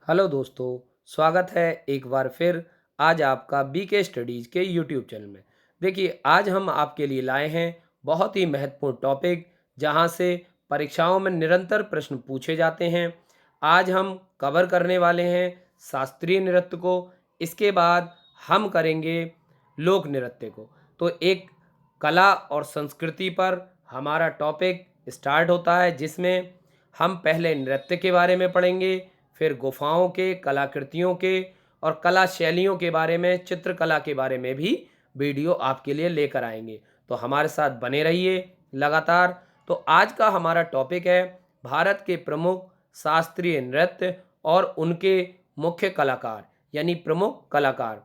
Hello दोस्तों, स्वागत है एक बार फिर आज आपका बीके स्टडीज़ के यूट्यूब चैनल में। देखिए, आज हम आपके लिए लाए हैं बहुत ही महत्वपूर्ण टॉपिक, जहां से परीक्षाओं में निरंतर प्रश्न पूछे जाते हैं। आज हम कवर करने वाले हैं शास्त्रीय नृत्य को। इसके बाद हम करेंगे लोक नृत्य को। तो एक कला और संस्कृति पर हमारा टॉपिक स्टार्ट होता है, जिसमें हम पहले नृत्य के बारे में पढ़ेंगे, फिर गुफाओं के, कलाकृतियों के और कला शैलियों के बारे में, चित्रकला के बारे में भी वीडियो आपके लिए लेकर आएंगे। तो हमारे साथ बने रहिए लगातार। तो आज का हमारा टॉपिक है भारत के प्रमुख शास्त्रीय नृत्य और उनके मुख्य कलाकार, यानी प्रमुख कलाकार।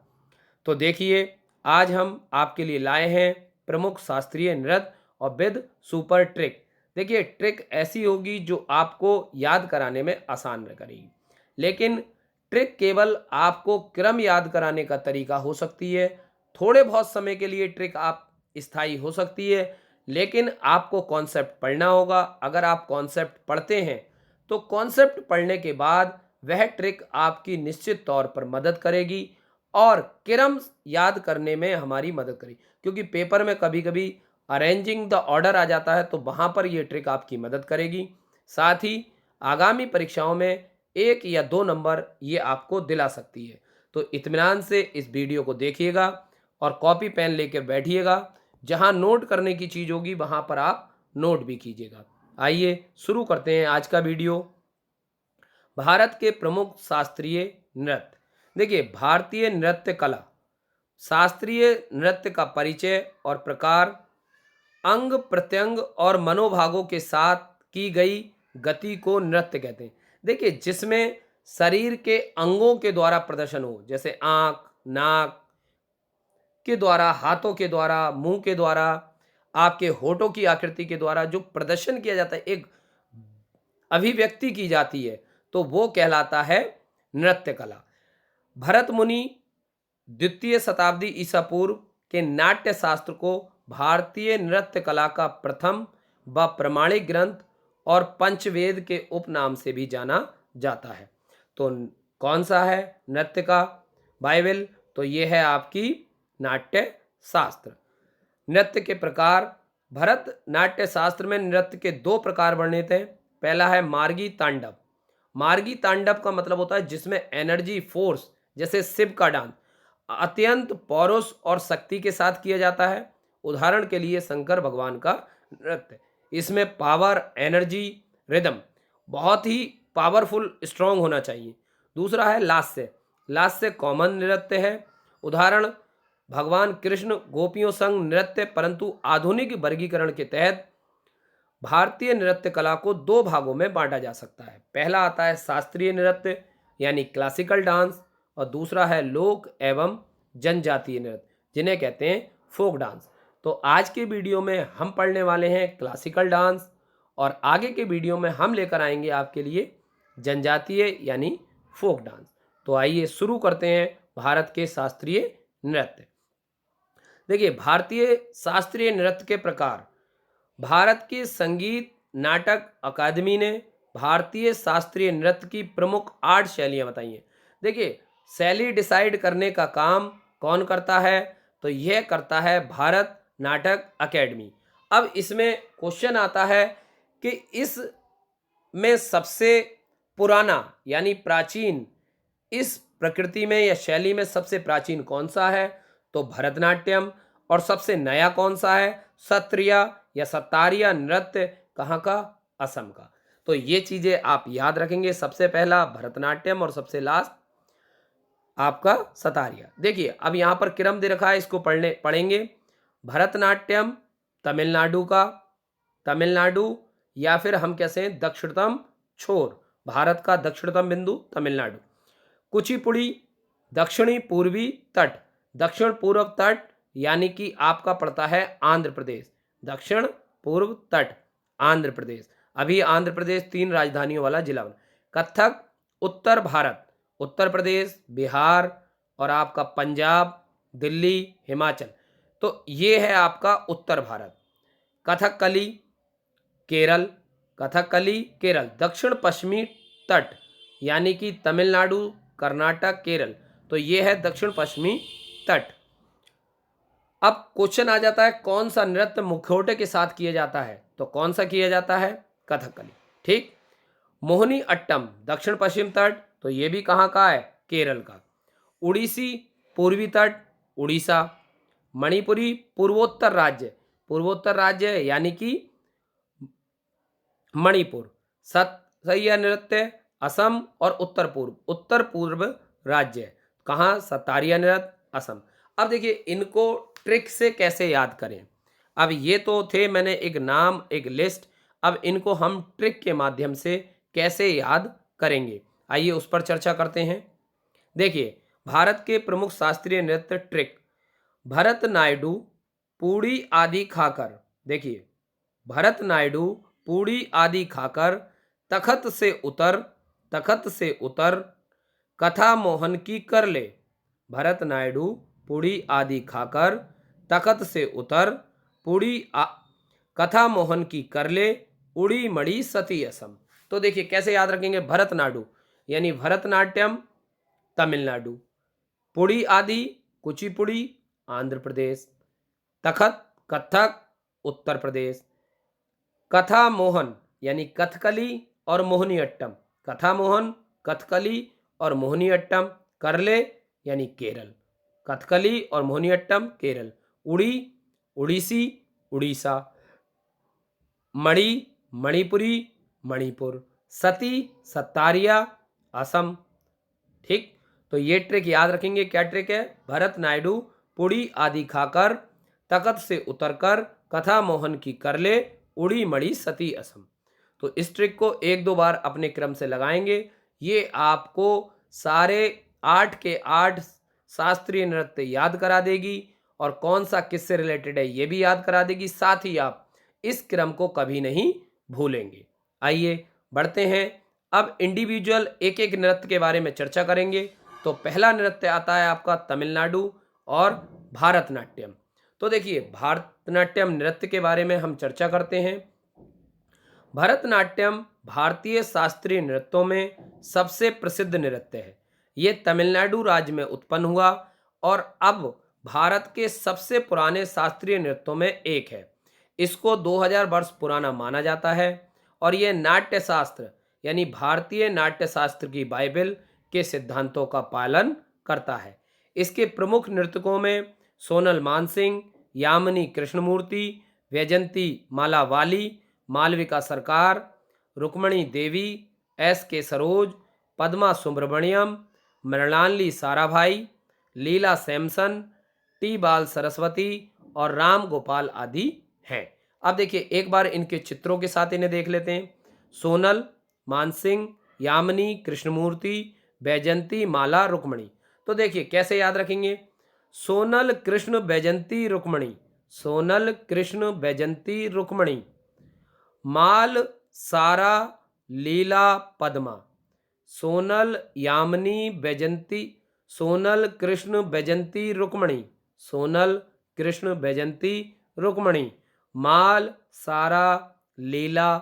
तो देखिए, आज हम आपके लिए लाए हैं प्रमुख शास्त्रीय नृत्य और विद सुपर ट्रिक। देखिए, ट्रिक ऐसी होगी जो आपको याद कराने में आसान करेगी, लेकिन ट्रिक केवल आपको क्रम याद कराने का तरीका हो सकती है। थोड़े बहुत समय के लिए ट्रिक आप स्थायी हो सकती है, लेकिन आपको कॉन्सेप्ट पढ़ना होगा। अगर आप कॉन्सेप्ट पढ़ते हैं तो कॉन्सेप्ट पढ़ने के बाद वह ट्रिक आपकी निश्चित तौर पर मदद करेगी और क्रम याद करने में हमारी मदद करेगी, क्योंकि पेपर में कभी कभी अरेंजिंग द ऑर्डर आ जाता है, तो वहाँ पर ये ट्रिक आपकी मदद करेगी। साथ ही आगामी परीक्षाओं में 1 या 2 नंबर ये आपको दिला सकती है। तो इत्मीनान से इस वीडियो को देखिएगा और कॉपी पेन लेकर बैठिएगा। जहाँ नोट करने की चीज़ होगी वहाँ पर आप नोट भी कीजिएगा। आइए शुरू करते हैं आज का वीडियो। भारत के प्रमुख शास्त्रीय नृत्य। देखिए, भारतीय नृत्य कला, शास्त्रीय नृत्य का परिचय और प्रकार, अंग प्रत्यंग और मनोभागों के साथ की गई गति को नृत्य कहते हैं। देखिए, जिसमें शरीर के अंगों के द्वारा प्रदर्शन हो, जैसे आंख, नाक के द्वारा, हाथों के द्वारा, मुंह के द्वारा, आपके होठों की आकृति के द्वारा जो प्रदर्शन किया जाता है, एक अभिव्यक्ति की जाती है, तो वो कहलाता है नृत्य कला। भरत मुनि द्वितीय शताब्दी ईसा पूर्व के नाट्य शास्त्र को भारतीय नृत्य कला का प्रथम व प्रमाणिक ग्रंथ और पंचवेद के उपनाम से भी जाना जाता है। तो कौन सा है नृत्य का बाइबल? तो ये है आपकी नाट्य शास्त्र। नृत्य के प्रकार, भरत नाट्य शास्त्र में नृत्य के 2 प्रकार वर्णित हैं। पहला है मार्गी तांडव। मार्गी तांडव का मतलब होता है जिसमें एनर्जी, फोर्स, जैसे शिव का डांस अत्यंत पौरुष और शक्ति के साथ किया जाता है। उदाहरण के लिए शंकर भगवान का नृत्य, इसमें पावर, एनर्जी, रिदम बहुत ही पावरफुल, स्ट्रांग होना चाहिए। दूसरा है लास्य। लास्य कॉमन नृत्य है। उदाहरण भगवान कृष्ण गोपियों संग नृत्य, परंतु आधुनिक वर्गीकरण के तहत भारतीय नृत्य कला को 2 भागों में बांटा जा सकता है। पहला आता है शास्त्रीय नृत्य यानी क्लासिकल डांस, और दूसरा है लोक एवं जनजातीय नृत्य, जिन्हें कहते हैं फोक डांस। तो आज के वीडियो में हम पढ़ने वाले हैं क्लासिकल डांस, और आगे के वीडियो में हम लेकर आएंगे आपके लिए जनजातीय यानी फोक डांस। तो आइए शुरू करते हैं भारत के शास्त्रीय नृत्य। देखिए, भारतीय शास्त्रीय नृत्य के प्रकार। भारत की संगीत नाटक अकादमी ने भारतीय शास्त्रीय नृत्य की प्रमुख 8 शैलियां बताई हैं। देखिए, शैली डिसाइड करने का काम कौन करता है? तो यह करता है भारत नाटक अकेडमी। अब इसमें क्वेश्चन आता है कि इस में सबसे पुराना यानी प्राचीन, इस प्रकृति में या शैली में सबसे प्राचीन कौन सा है? तो भरतनाट्यम। और सबसे नया कौन सा है? सत्रिया या सतारिया नृत्य। कहाँ का? असम का। तो ये चीजें आप याद रखेंगे। सबसे पहला भरतनाट्यम और सबसे लास्ट आपका सतारिया। देखिए, अब यहां पर क्रम दे रखा है, इसको पढ़ेंगे। भरतनाट्यम तमिलनाडु का, तमिलनाडु, या फिर हम कैसे हैं दक्षिणतम छोर, भारत का दक्षिणतम बिंदु तमिलनाडु। कुचिपुड़ी दक्षिणी पूर्वी तट, दक्षिण पूर्व तट, यानी कि आपका पड़ता है आंध्र प्रदेश, दक्षिण पूर्व तट आंध्र प्रदेश। अभी आंध्र प्रदेश 3 राजधानियों वाला जिला बना। कथक उत्तर भारत, उत्तर प्रदेश, बिहार और आपका पंजाब, दिल्ली, हिमाचल। तो ये है आपका उत्तर भारत। कथकली केरल, कथकली केरल दक्षिण पश्चिमी तट, यानी कि तमिलनाडु, कर्नाटक, केरल। तो ये है दक्षिण पश्चिमी तट। अब क्वेश्चन आ जाता है कौन सा नृत्य मुखौटे के साथ किया जाता है, तो कौन सा किया जाता है? कथकली। ठीक। मोहिनी अट्टम दक्षिण पश्चिम तट, तो ये भी कहाँ का है? केरल का। उड़ीसी पूर्वी तट, उड़ीसा। मणिपुरी पूर्वोत्तर राज्य यानी कि मणिपुर। सत्रिय नृत्य असम और उत्तर पूर्व राज्य। कहाँ? सतारिया नृत्य असम। अब देखिए इनको ट्रिक से कैसे याद करें। अब ये तो थे मैंने एक नाम, एक लिस्ट। अब इनको हम ट्रिक के माध्यम से कैसे याद करेंगे, आइए उस पर चर्चा करते हैं। देखिए भारत के प्रमुख शास्त्रीय नृत्य ट्रिक। भरतनाट्यम पूड़ी आदि खाकर, देखिए भरतनाट्यम पूड़ी आदि खाकर, तखत से उतर कथा मोहन की कर ले। भरतनाट्यम पूड़ी आदि खाकर, तखत से उतर कथा मोहन की कर ले, उड़ी मड़ी सती असम। तो देखिए कैसे याद रखेंगे। भरतनाट्यम यानी भरतनाट्यम तमिलनाडु, पुड़ी आदि कुचिपुड़ी आंध्र प्रदेश, तखत कथक उत्तर प्रदेश, कथा मोहन यानी कथकली और मोहिनीअट्टम, कथा मोहन, कथकली और मोहिनीअट्टम, करले यानी केरल, कथकली और मोहिनीअट्टम केरल, उड़ी उड़ीसी उड़ीसा, मणि मणिपुरी मणिपुर, सती सत्तारिया असम। ठीक। तो ये ट्रिक याद रखेंगे। क्या ट्रिक है? भरतनाट्यम पुड़ी आदि खाकर, तखत से उतरकर कथा मोहन की कर ले, उड़ी मड़ी सती असम। तो इस ट्रिक को एक दो बार अपने क्रम से लगाएंगे, ये आपको सारे 8 के 8 शास्त्रीय नृत्य याद करा देगी और कौन सा किससे रिलेटेड है ये भी याद करा देगी। साथ ही आप इस क्रम को कभी नहीं भूलेंगे। आइए बढ़ते हैं, अब इंडिविजुअल एक एक नृत्य के बारे में चर्चा करेंगे। तो पहला नृत्य आता है आपका तमिलनाडु और भारतनाट्यम। तो देखिए भारतनाट्यम नृत्य के बारे में हम चर्चा करते हैं। भरतनाट्यम भारतीय शास्त्रीय नृत्यों में सबसे प्रसिद्ध नृत्य है। ये तमिलनाडु राज्य में उत्पन्न हुआ और अब भारत के सबसे पुराने शास्त्रीय नृत्यों में एक है। इसको 2000 वर्ष पुराना माना जाता है और ये नाट्य शास्त्र यानी भारतीय नाट्य शास्त्र की बाइबल के सिद्धांतों का पालन करता है। इसके प्रमुख नर्तकों में सोनल मानसिंह, यामिनी कृष्णमूर्ति, वैजंती मालावाली, मालविका सरकार, रुक्मणी देवी, एस के सरोज, पद्मा सुब्रमण्यम, मृणालिनी साराभाई, लीला सैमसन, टी बाल सरस्वती और राम गोपाल आदि हैं। अब देखिए एक बार इनके चित्रों के साथ इन्हें देख लेते हैं। सोनल मानसिंह, यामिनी कृष्णमूर्ति, बैजंती माला रुक्मणी। तो देखिए कैसे याद रखेंगे। सोनल कृष्ण बैजंती रुक्मणी, सोनल कृष्ण बैजंती रुक्मणी, माल सारा लीला पद्मा, सोनल यामिनी बैजंती, सोनल कृष्ण बैजंती रुक्मणी, सोनल कृष्ण बैजंती रुक्मणी, माल सारा लीला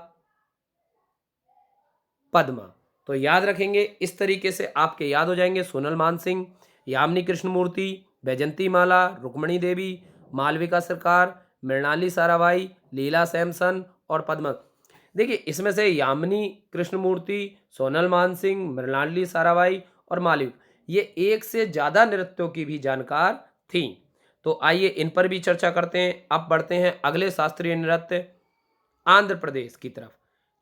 पद्मा। तो याद रखेंगे, इस तरीके से आपके याद हो जाएंगे। सोनल मानसिंह, यामिनी कृष्णमूर्ति, बैजंती माला, रुक्मणी देवी, मालविका सरकार, मृणालिनी साराभाई, लीला सैमसन और पद्मा। देखिए इसमें से यामिनी कृष्णमूर्ति, सोनल मानसिंह, मृणालिनी साराभाई और मालविका, ये एक से ज्यादा नृत्यों की भी जानकार थी। तो आइए इन पर भी चर्चा करते हैं। अब बढ़ते हैं अगले शास्त्रीय नृत्य आंध्र प्रदेश की तरफ।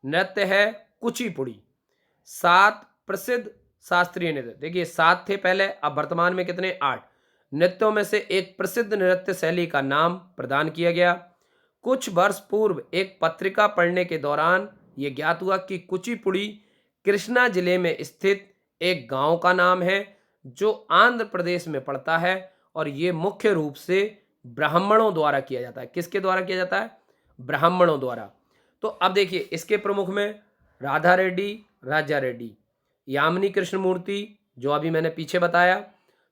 नृत्य है कुचिपुड़ी। 7 प्रसिद्ध शास्त्रीय नृत्य, देखिए 7 थे पहले, अब वर्तमान में कितने? 8 नृत्यों में से एक प्रसिद्ध नृत्य शैली का नाम प्रदान किया गया। कुछ वर्ष पूर्व एक पत्रिका पढ़ने के दौरान यह ज्ञात हुआ कि कुचिपुड़ी कृष्णा जिले में स्थित एक गांव का नाम है जो आंध्र प्रदेश में पड़ता है और ये मुख्य रूप से ब्राह्मणों द्वारा किया जाता है। किसके द्वारा किया जाता है? ब्राह्मणों द्वारा। तो अब देखिए इसके प्रमुख में राधा रेड्डी, राजा रेड्डी, यामिनी कृष्णमूर्ति जो अभी मैंने पीछे बताया,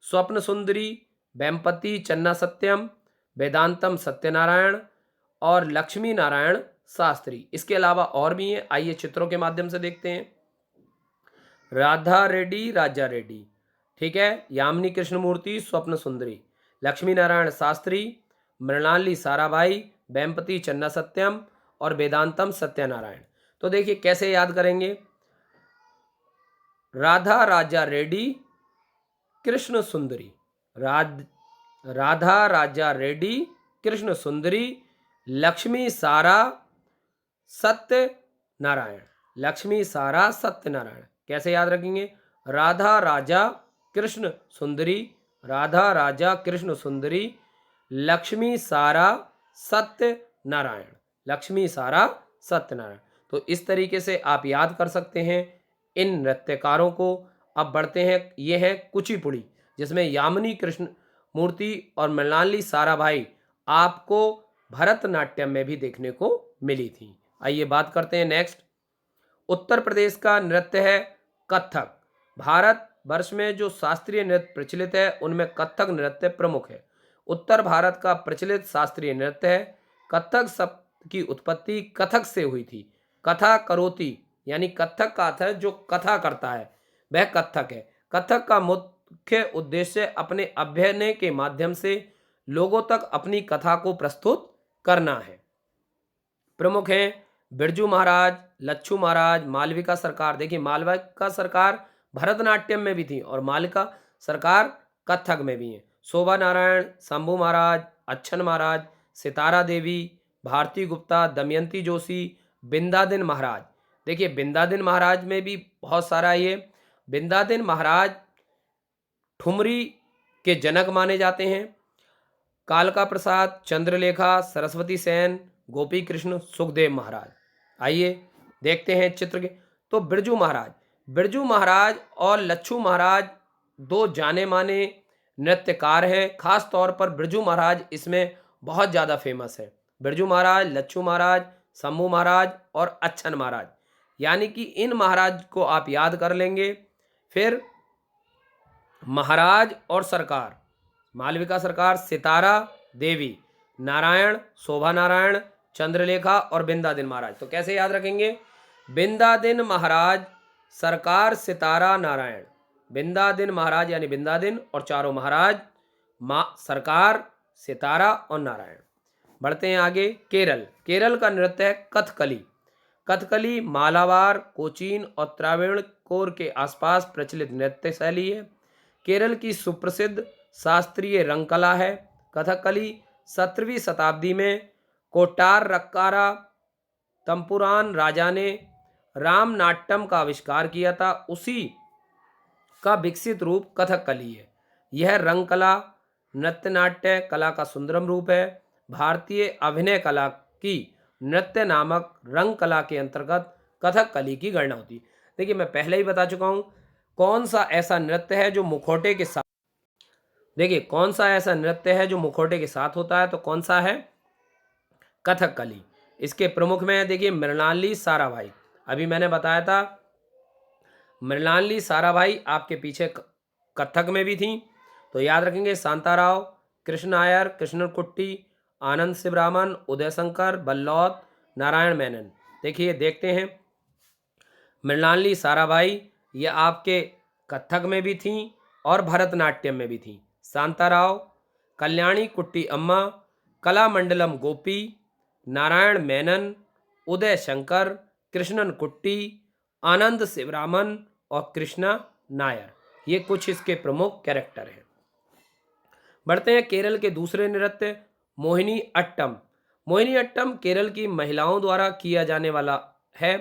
स्वप्न सुंदरी, वेम्पति चन्ना सत्यम, वेदांतम सत्यनारायण और लक्ष्मी नारायण शास्त्री। इसके अलावा और भी हैं, आइए चित्रों के माध्यम से देखते हैं। राधा रेड्डी, राजा रेड्डी, ठीक है। यामिनी कृष्णमूर्ति, स्वप्न सुंदरी, लक्ष्मी नारायण शास्त्री, मृणाली साराभाई, वेम्पति चन्ना सत्यम और वेदांतम सत्यनारायण। तो देखिए कैसे याद करेंगे। राधा राजा रेड्डी, कृष्ण सुंदरी, राधा राजा रेड्डी, कृष्ण सुंदरी, लक्ष्मी सारा सत्यनारायण, लक्ष्मी सारा सत्यनारायण। कैसे याद रखेंगे। राधा राजा कृष्ण सुंदरी, राधा राजा कृष्ण सुंदरी, लक्ष्मी सारा सत्यनारायण, लक्ष्मी सारा सत्यनारायण। तो इस तरीके से आप याद कर सकते हैं इन नृत्यकारों को। अब बढ़ते हैं, ये है कुचिपुड़ी, जिसमें यामिनी कृष्ण मूर्ति और मृणाली साराभाई आपको भरतनाट्यम में भी देखने को मिली थी। आइए बात करते हैं नेक्स्ट। उत्तर प्रदेश का नृत्य है कथक। भारत वर्ष में जो शास्त्रीय नृत्य प्रचलित है उनमें कथक नृत्य प्रमुख है। उत्तर भारत का प्रचलित शास्त्रीय नृत्य है। कथक शब्द की उत्पत्ति कथक से हुई थी। कथा करोति यानी कथक का अर्थ है जो कथा करता है, वह कथक है। कथक का मुख्य उद्देश्य अपने अभिनय के माध्यम से लोगों तक अपनी कथा को प्रस्तुत करना है। प्रमुख हैं बिरजू महाराज, लच्छू महाराज, मालविका सरकार। देखिए मालविका सरकार भरतनाट्यम में भी थी और मालविका सरकार कथक में भी हैं। शोभा नारायण, शंभू महाराज, अच्छन महाराज, सितारा देवी, भारती गुप्ता, दमयंती जोशी, बिंदादिन महाराज। देखिए बिंदादिन महाराज में भी बहुत सारा ये। बिंदादिन महाराज ठुमरी के जनक माने जाते हैं। कालका प्रसाद, चंद्रलेखा, सरस्वती सेन, गोपी कृष्ण, सुखदेव महाराज। आइए देखते हैं चित्र के। तो बिरजू महाराज, बिरजू महाराज और लच्छू महाराज दो जाने माने नृत्यकार हैं। खास तौर पर बिरजू महाराज इसमें बहुत ज़्यादा फेमस है। बिरजू महाराज, लच्छू महाराज, शंभू महाराज और अच्छन महाराज, यानी कि इन महाराज को आप याद कर लेंगे। फिर महाराज और सरकार, मालविका सरकार, सितारा देवी, नारायण, शोभा नारायण, चंद्रलेखा और बिंदादिन महाराज। तो कैसे याद रखेंगे। बिंदादिन महाराज, सरकार, सितारा, नारायण। बिंदादिन महाराज यानी बिंदादिन और चारों महाराज, सरकार, सितारा और नारायण। बढ़ते हैं आगे। केरल, केरल का नृत्य है कथकली। कथकली मालाबार, कोचीन और त्रावणकोर के आसपास प्रचलित नृत्य शैली है। केरल की सुप्रसिद्ध शास्त्रीय रंगकला है। कथकली 17वीं शताब्दी में कोट्टार रक्कारा तंपुरान राजा ने रामनाट्यम का आविष्कार किया था, उसी का विकसित रूप कथकली है। यह रंगकला नृत्य नाट्य कला का सुंदरम रूप है। भारतीय अभिनय कला की नृत्य नामक रंग कला के अंतर्गत कथकली की गणना होती है। देखिए मैं पहले ही बता चुका हूं कौन सा ऐसा नृत्य है जो मुखौटे के साथ, देखिए कौन सा ऐसा नृत्य है जो मुखौटे के साथ होता है, तो कौन सा है, कथकली। इसके प्रमुख में है देखिए मृणाली साराभाई, अभी मैंने बताया था मृणाली साराभाई आपके पीछे कथक में भी थी, तो याद रखेंगे शांताराव, कृष्ण नायर, कृष्ण कुट्टी, आनंद शिवरामन, उदय शंकर, बल्लौद, नारायण मेनन। देखिए देखते हैं मृणाली साराभाई ये आपके कथक में भी थी और भरतनाट्यम में भी थी। शांताराव, कल्याणी कुट्टी अम्मा, कलामंडलम गोपी, नारायण मेनन, उदय शंकर, कृष्णन कुट्टी, आनंद शिवरामन और कृष्णा नायर, ये कुछ इसके प्रमुख कैरेक्टर हैं। बढ़ते हैं केरल के दूसरे नृत्य मोहिनी अट्टम। मोहिनी अट्टम केरल की महिलाओं द्वारा किया जाने वाला है,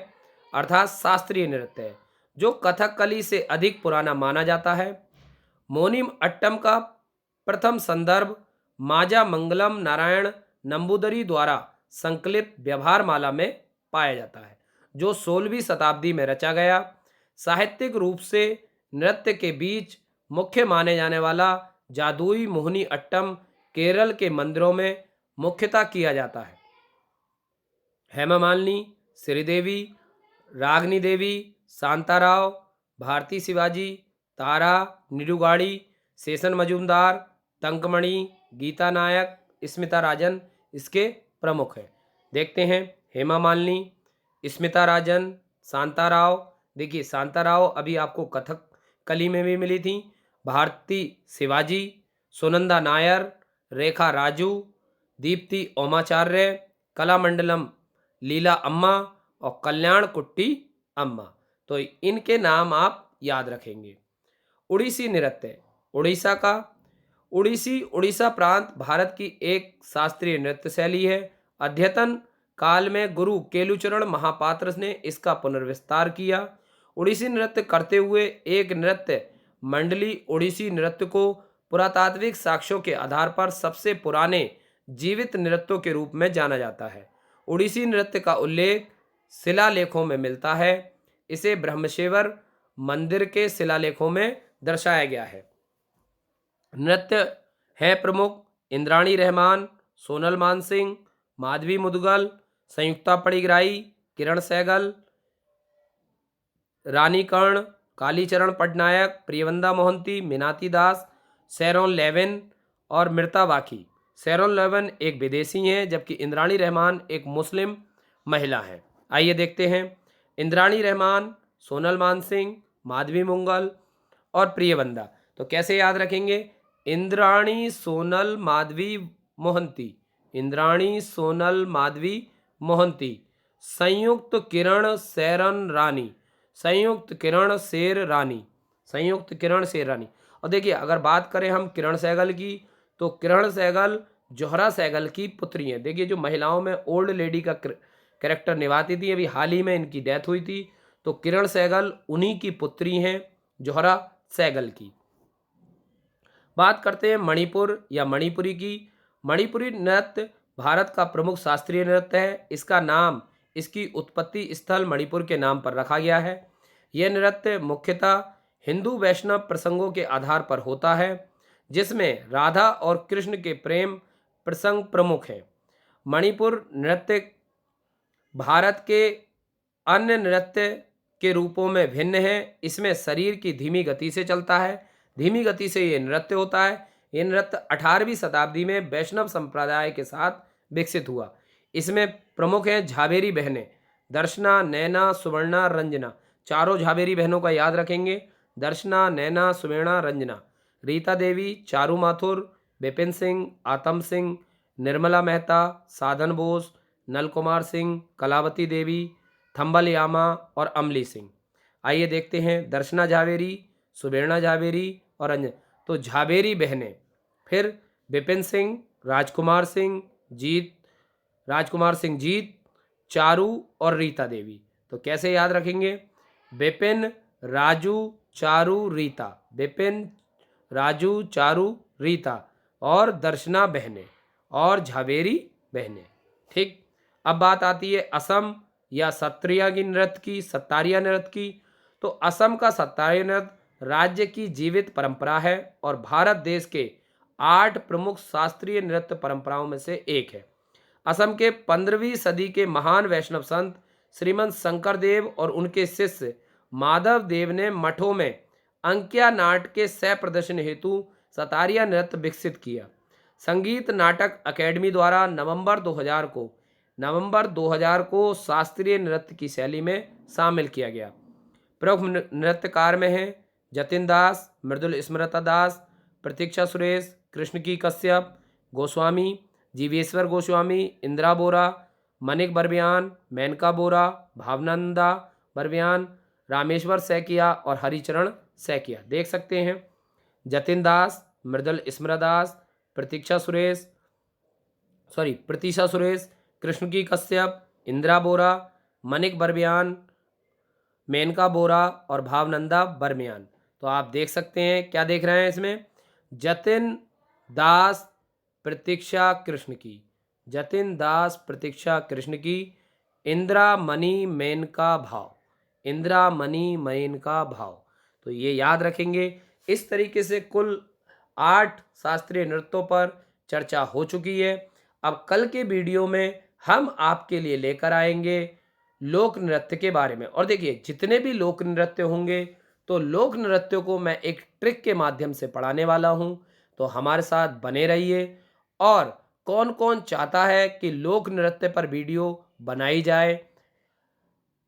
अर्थात शास्त्रीय नृत्य है जो कथकली से अधिक पुराना माना जाता है। मोहिनी अट्टम का प्रथम संदर्भ माजा मंगलम नारायण नंबूदरी द्वारा संकलित व्यवहार माला में पाया जाता है, जो 16वीं शताब्दी में रचा गया। साहित्यिक रूप से नृत्य के बीच मुख्य माने जाने वाला जादुई मोहिनी अट्टम केरल के मंदिरों में मुख्यतः किया जाता है। हेमा मालिनी, श्रीदेवी, रागनी देवी, शांताराव, भारती शिवाजी, तारा, निरुगाड़ी, शेषन मजूमदार, तंकमणि, गीता नायक, स्मिता राजन इसके प्रमुख हैं। देखते हैं हेमा मालिनी, स्मिता राजन, शांताराव, देखिए शांताराव अभी आपको कथक कली में भी मिली थी, भारती शिवाजी, सुनंदा नायर, रेखा राजू, दीप्ति ओमाचार्य, कलामंडलम लीला अम्मा और कल्याण कुट्टी अम्मा। तो इनके नाम आप याद रखेंगे। उड़ीसी नृत्य, उड़ीसा का उड़ीसी उड़ीसा प्रांत भारत की एक शास्त्रीय नृत्य शैली है। अद्यतन काल में गुरु केलुचरण महापात्र ने इसका पुनर्विस्तार किया। उड़ीसी नृत्य करते हुए एक नृत्य मंडली उड़ीसी नृत्य को पुरातात्विक साक्ष्यों के आधार पर सबसे पुराने जीवित नृत्यों के रूप में जाना जाता है। उड़ीसी नृत्य का उल्लेख शिलालेखों में मिलता है। इसे ब्रह्मशेवर मंदिर के शिलालेखों में दर्शाया गया है। नृत्य है प्रमुख इंद्राणी रहमान, सोनल मानसिंह, माधवी मुदगल, संयुक्ता पड़िगराई, किरण सहगल, रानी कर्ण, कालीचरण पटनायक, प्रियवंदा मोहंती, मीनाती दास, सैरोन लेविन और मृता वाकी। सैरोन लेविन एक विदेशी हैं जबकि इंद्राणी रहमान एक मुस्लिम महिला हैं। आइए देखते हैं। इंद्राणी रहमान, सोनल मानसिंह, माधवी मुंगल और प्रियवंदा। तो कैसे याद रखेंगे? इंद्राणी सोनल माधवी मोहंती, इंद्राणी सोनल माधवी मोहंती, संयुक्त किरण सैरन रानी, संयुक्त किरण शेर रानी, संयुक्त किरण शेर रानी। और देखिए अगर बात करें हम किरण सहगल की, तो किरण सहगल जोहरा सहगल की पुत्री हैं। देखिए जो महिलाओं में ओल्ड लेडी का कैरेक्टर निभाती थी, अभी हाल ही में इनकी डेथ हुई थी, तो किरण सहगल उन्हीं की पुत्री हैं, जोहरा सहगल की। बात करते हैं मणिपुर या मणिपुरी की। मणिपुरी नृत्य भारत का प्रमुख शास्त्रीय नृत्य है। इसका नाम इसकी उत्पत्ति स्थल मणिपुर के नाम पर रखा गया है। यह नृत्य मुख्यतः हिंदू वैष्णव प्रसंगों के आधार पर होता है, जिसमें राधा और कृष्ण के प्रेम प्रसंग प्रमुख हैं। मणिपुर नृत्य भारत के अन्य नृत्य के रूपों में भिन्न है। इसमें शरीर की धीमी गति से चलता है, धीमी गति से ये नृत्य होता है। ये नृत्य 18वीं शताब्दी में वैष्णव संप्रदाय के साथ विकसित हुआ। इसमें प्रमुख हैं झाबेरी बहनें, दर्शना, नैना, सुवर्णा, रंजना। चारों झाबेरी बहनों का याद रखेंगे, दर्शना, नैना, सुवर्णा, रंजना। रीता देवी, चारू माथुर, विपिन सिंह, आतम सिंह, निर्मला मेहता, साधन बोस, नल कुमार सिंह, कलावती देवी, थम्बल यामा और अमली सिंह। आइए देखते हैं दर्शना झावेरी, सुवर्णा झावेरी और रंजन। तो झावेरी बहनें, फिर विपिन सिंह, राजकुमार सिंह, जीत, चारू और रीता देवी। तो कैसे याद रखेंगे? विपिन, राजू, चारू, रीता, विपिन, राजू, चारू, रीता और दर्शना बहनें और झावेरी बहनें। ठीक। अब बात आती है असम या सत्रिया की नृत्य की, सत्तारिया नृत्य की। तो असम का सत्तारिया नृत्य राज्य की जीवित परंपरा है और भारत देश के 8 प्रमुख शास्त्रीय नृत्य परंपराओं में से एक है। असम के 15वीं सदी के महान वैष्णव संत श्रीमंत शंकर देव और उनके शिष्य माधव देव ने मठों में अंकिया नाट के सह प्रदर्शन हेतु सतारिया नृत्य विकसित किया। संगीत नाटक अकेडमी द्वारा नवंबर 2000 को शास्त्रीय नृत्य की शैली में शामिल किया गया। प्रमुख नृत्यकार में हैं जतिन दास, मृदुल स्मृता दास, प्रतीक्षा सुरेश, कृष्णकी कश्यप गोस्वामी, जीवेश्वर गोस्वामी, इंदिरा बोरा, मनिक बर्बियान, मेनका बोरा, भावनंदा बर्बियान, रामेश्वर सैकिया और हरिचरण सैकिया। देख सकते हैं जतिन दास, मृदुल स्मृता दास, प्रतीक्षा सुरेश, कृष्णकी कश्यप, इंदिरा बोरा, मनिक बर्बियान, मेनका बोरा और भावनंदा बर्मियान। तो आप देख सकते हैं, क्या देख रहे हैं इसमें? जतिन दास, प्रतीक्षा कृष्ण की, जतिन दास, प्रतीक्षा कृष्ण की, इंदिरा मणि मेनका भाव, इंदिरा मणि मेनका भाव। तो ये याद रखेंगे। इस तरीके से कुल 8 शास्त्रीय नृत्यों पर चर्चा हो चुकी है। अब कल के वीडियो में हम आपके लिए लेकर आएंगे लोक नृत्य के बारे में। और देखिए जितने भी लोक नृत्य होंगे, तो लोक नृत्यों को मैं एक ट्रिक के माध्यम से पढ़ाने वाला हूं। तो हमारे साथ बने रहिए। और कौन कौन चाहता है कि लोक नृत्य पर वीडियो बनाई जाए,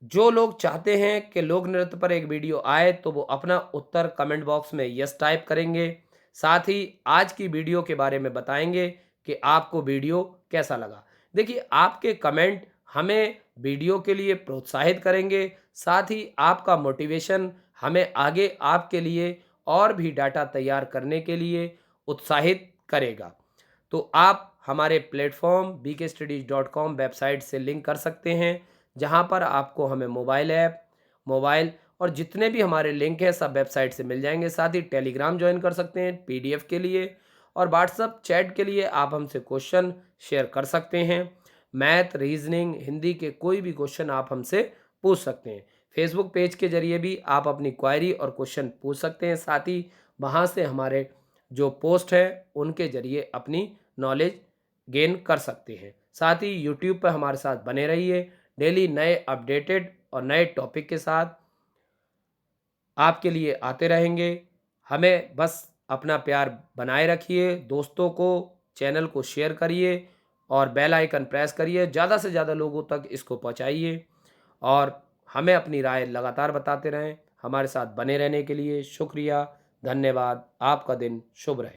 जो लोग चाहते हैं कि लोक नृत्य पर एक वीडियो आए तो वो अपना उत्तर कमेंट बॉक्स में यस टाइप करेंगे। साथ ही आज की वीडियो के बारे में बताएंगे कि आपको वीडियो कैसा लगा। देखिए, आपके कमेंट हमें वीडियो के लिए प्रोत्साहित करेंगे, साथ ही आपका मोटिवेशन हमें आगे आपके लिए और भी डाटा तैयार करने के लिए उत्साहित करेगा। तो आप हमारे प्लेटफॉर्म bkstudies.com वेबसाइट से लिंक कर सकते हैं, जहां पर आपको हमें मोबाइल ऐप, मोबाइल और जितने भी हमारे लिंक हैं सब वेबसाइट से मिल जाएंगे। साथ ही टेलीग्राम ज्वाइन कर सकते हैं पीडीएफ के लिए, और व्हाट्सअप चैट के लिए आप हमसे क्वेश्चन शेयर कर सकते हैं। मैथ, रीजनिंग, हिंदी के कोई भी क्वेश्चन आप हमसे पूछ सकते हैं। फेसबुक पेज के जरिए भी आप अपनी क्वायरी और क्वेश्चन पूछ सकते हैं। साथ ही वहाँ से हमारे जो पोस्ट है उनके जरिए अपनी नॉलेज गेन कर सकते हैं। साथ ही यूट्यूब पर हमारे साथ बने रहिए। डेली नए अपडेटेड और नए टॉपिक के साथ आपके लिए आते रहेंगे। हमें बस अपना प्यार बनाए रखिए, दोस्तों को चैनल को शेयर करिए और बेल आइकन प्रेस करिए, ज़्यादा से ज़्यादा लोगों तक इसको पहुँचाइए और हमें अपनी राय लगातार बताते रहें। हमारे साथ बने रहने के लिए शुक्रिया, धन्यवाद। आपका दिन शुभ रहे।